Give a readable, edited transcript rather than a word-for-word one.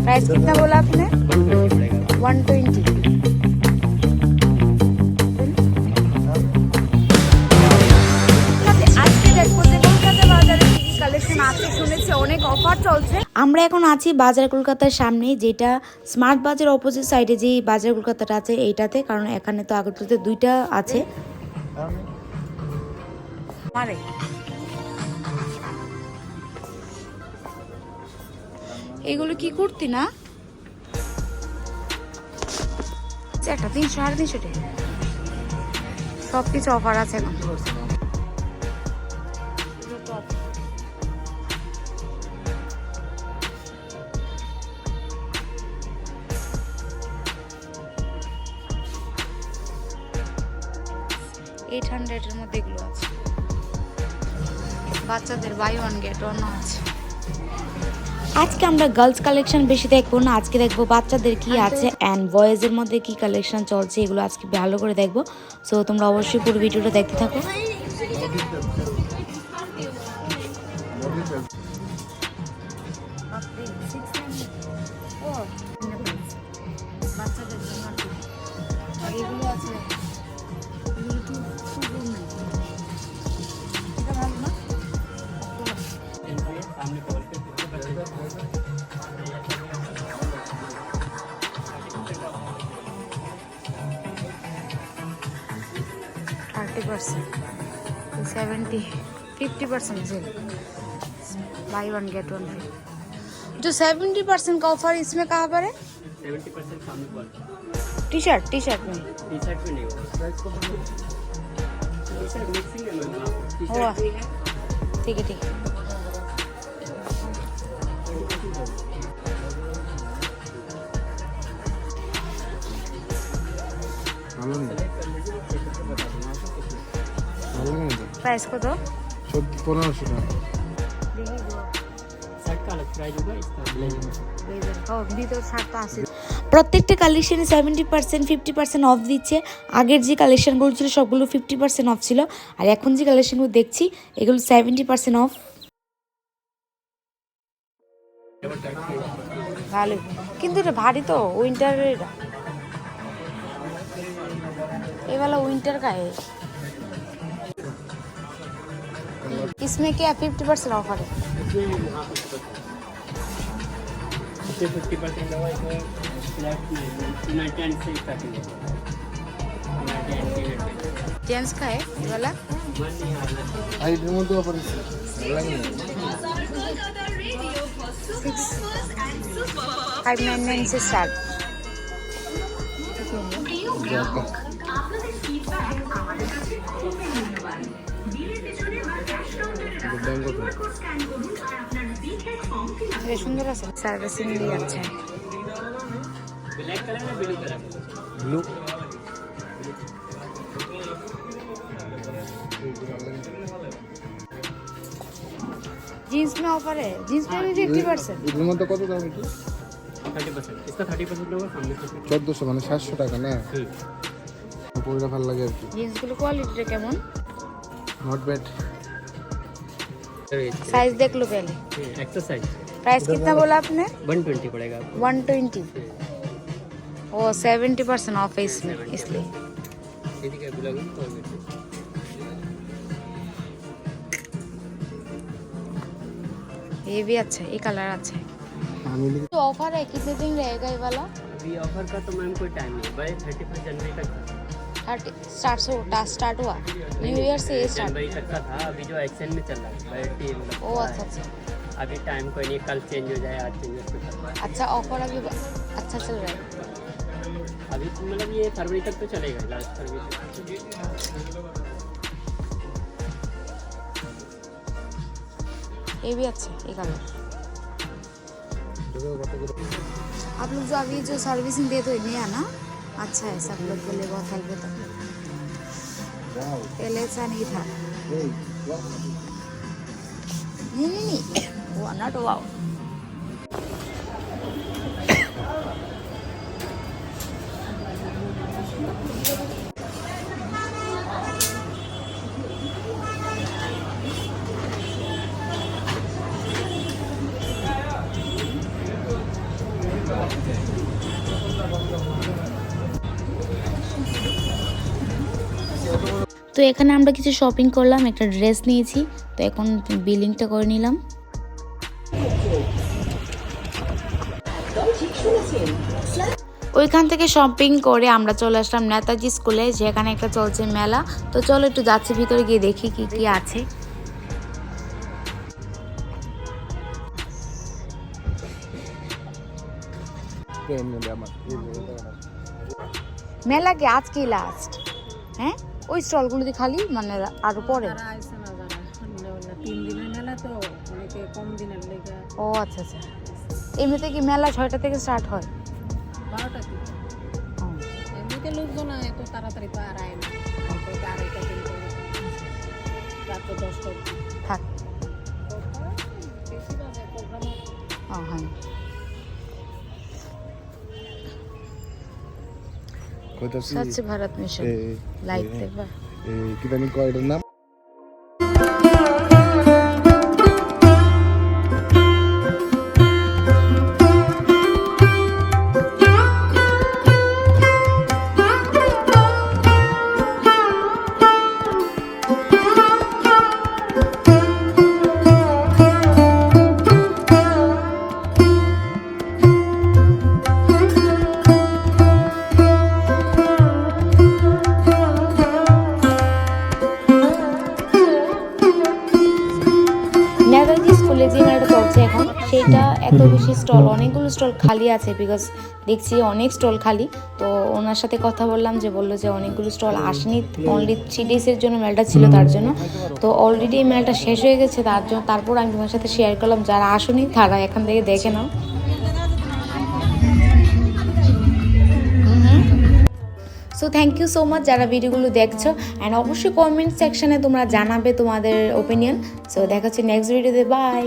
Price कितना बोला आपने? 120। আমরা এখন আছি বাজার কলকাতার সামনে, যেটা স্মার্ট বাজার অপোজিট সাইডে যে বাজার কলকাতাটা আছে এইটাতে, কারণ এখানে তো আগরতলাতে দুইটা আছে। এগুলো কি কুর্তি না? একটা 300 350 টাকা, সবকিছু অফার আছে এখন। $800 এর মধ্যে এগুলো আছে। বাচ্চাদের বাই ওয়ান গেট ওয়ান আছে। আজকে আমরা গার্লস কালেকশন বেশি দেখবো না, আজকে দেখবো বাচ্চাদের কি আছে অ্যান্ড বয়েজের মধ্যে কি কালেকশন চলছে, এগুলো আজকে ভালো করে দেখবো। সো তোমরা অবশ্যই পুরো ভিডিওটা দেখতে থাকো। এগুলো আছে, $30, 70, 50% sale, buy one get one free. जो 70% का ऑफर इसमें कहाँ पर है? 70% सामने पर। टी शर्ट में में नहीं होगा, टी शर्ट मिक्सिंग है मैम, टी हुआ। शर्ट भी है। ठीक है। प्राइस को तो 1500 টাকা। शर्ट का अलग प्राइस होगा, इसका প্রত্যেকটা কালেকশনে 70% 50% অফ দিচ্ছে। আগের যে কালেকশনগুলো ছিল সবগুলো 50% অফ ছিল, আর এখন যে কালেকশনগুলো দেখছি এগুলো 70% অফ। ভালো, কিন্তু এটা ভারী তো, উইন্টারের। ये वाला विंटर का है। इसमें क्या 50% ऑफर है? इसमें 50% होगा, इसमें फ्लैट 90 से स्टार्टिंग है। जेंट्स का है ये वाला। আইটের মধ্যে অফার আছে, লাগে না। 599 से स्टार्ट। সুন্দর আছে, সার্ভিসিং দিয়ে যাচ্ছে। ब्लैक कलर में ब्लू कलर, ব্লু जीन्स में ऑफर है, जीन्स में भी 50%। এর মধ্যে কত দাম এটা? 30%, इसका 30% होगा सामने से। 1400 মানে 700 টাকা না? পয়সা ভালো লাগে আর কি। জিন্স গুলো কোয়ালিটিটা কেমন? Not bad. साइज देख लो पहले। एक्सरसाइज प्राइस कितना बोला आपने? 120 पड़ेगा आपको। 120। ओ 70% ऑफ है इसमें, इसलिए। ठीक है, बुला लो और ये भी अच्छा है, ये कलर अच्छा है। तो ऑफर है, कितने दिन रहेगा ये वाला? अभी ऑफर का तो मैम कोई टाइम नहीं है, भाई 31 जनवरी तक 30 स्टार्ट हुआ, न्यू ईयर से ये स्टार्ट। जनवरी तक का था, अभी जो एक्सचेंज में चल रहा है भाई। ओ अच्छा। अभी टाइम कोई नहीं, कल चेंज हो जाए, आज चेंज हो जाए। अच्छा, ऑफर अभी अच्छा चल रहा है। अभी मतलब ये फरवरी तक तो चलेगा, लास्ट फरवरी तक। ये भी अच्छा है, ये कलर। आप लोग जो अभी जो सर्विसिंग देते हो नया ना, अच्छा है, सब लोग के लिए बहुत हेल्प होता है। पहले ऐसा नहीं था। नहीं, वो नॉट वाओ। তো এখানে আমরা কিছু শপিং করলাম, একটা ড্রেস নিয়েছি, তো এখন বিলিংটা করে নিলাম। ওইখান থেকে শপিং করে আমরা চলে আসলাম নেতাজি স্কুলে, যেখানে একটা চলছে মেলা। তো চলো একটু যাচ্ছি ভিতরে গিয়ে দেখি কি কি আছে। ট্রেন নেবে আমার মেলা কি আজকে লাস্ট? হ্যাঁ, ওই স্টলগুলোতে খালি মানে আরো পরে। তারা আইছে না যারা, 3 দিনের মেলা তো, অনেকে কম দিনের লেগে। ও আচ্ছা আচ্ছা। এমনিতে কি মেলা 6টা থেকে স্টার্ট হয়? 12টা থেকে। এমনিতে লোকজন এত তাড়াতাড়ি তো আর আয় না, অল্প একটা 2:30টা 3টা রাত 10টা অবধি। থাক। বেশি বাজে প্রোগ্রামে। ও হ্যাঁ। কইতাছি স্বচ্ছ ভারত মিশন লাইট দেখবা। এই কি জানি কয় এটার নাম নেতাজি স্কুলে যে মেলাটা চলছে এখন, সেটা এত বেশি স্টল, অনেকগুলো স্টল খালি আছে, বিকজ দেখছি অনেক স্টল খালি। তো ওনার সাথে কথা বললাম, যে বললো যে অনেকগুলো স্টল আসেনি, অনলি 3 ডেজের জন্য মেলাটা ছিল তার জন্য। তো অলরেডি এই মেলাটা শেষ হয়ে গেছে তার জন্য। তারপর আমি তোমার সাথে শেয়ার করলাম, যারা আসেনি তারা এখান থেকে দেখে নাও। So thank you so much যারা ভিডিওগুলো দেখছো, অ্যান্ড অবশ্যই কমেন্ট সেকশনে তোমরা জানাবে তোমাদের ওপিনিয়ন। সো দেখা হচ্ছে নেক্সট ভিডিওতে, বাই।